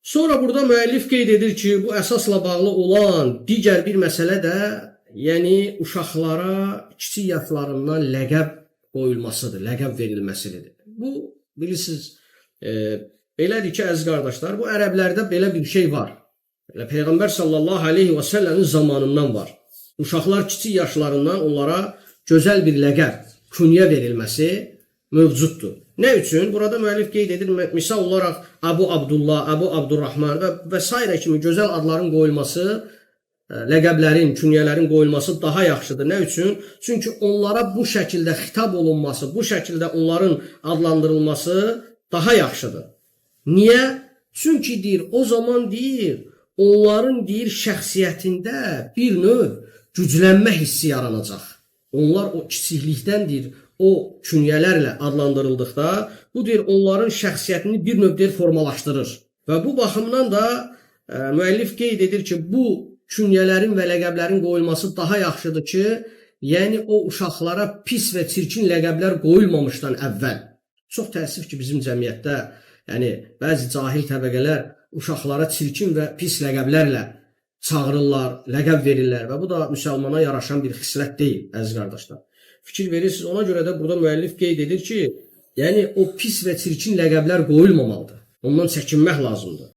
Sonra burada müəllif qeyd edir ki, bu əsasla bağlı olan digər bir məsələ də, yəni uşaqlara kiçik yaşlarından ləqəb qoyulmasıdır, ləqəb verilməsidir. Bu bilirsiniz, belədir ki, əziz qardaşlar, bu ərəblərdə belə bir şey var. Belə Peyğəmbər sallallahu aleyhi və səlləmin zamanından var. Uşaqlar kiçik yaşlarından onlara gözəl bir ləqəb, künyə verilməsi mövcuddur. Nə üçün? Burada müəllif qeyd edir, misal olaraq Əbu Abdullah, Əbu Abdurrahman və s. kimi gözəl adların qoyulması, ləqəblərin, künyələrin qoyulması daha yaxşıdır. Nə üçün? Çünki onlara bu şəkildə xitab olunması, bu şəkildə onların adlandırılması daha yaxşıdır. Niyə? Çünki deyir, o zaman deyir, onların deyir şəxsiyyətində bir növ güclənmə hissi yaranacaq. Onlar o kiçiklikdən deyir, o künyələrlə adlandırıldıqda, bu deyir, onların şəxsiyyətini bir növ deyir, formalaşdırır. Və bu baxımdan da müəllif qeyd edir ki, bu künyələrin və ləqəblərin qoyulması daha yaxşıdır ki, yəni o uşaqlara pis və çirkin ləqəblər qoyulmamışdan əvvəl. Çox təəssüf ki, bizim cəmiyyətdə yəni bəzi cahil təbəqələr uşaqlara çirkin və pis ləqəblərlə çağırırlar, ləqəb verirlər və bu da müsəlmana yaraşan bir xislət deyil, əziz qardaşlar. Fikir verirsiniz, ona görə də burada müəllif qeyd edir ki, yəni o pis və çirkin ləqəblər qoyulmamalıdır. Ondan çəkinmək lazımdır.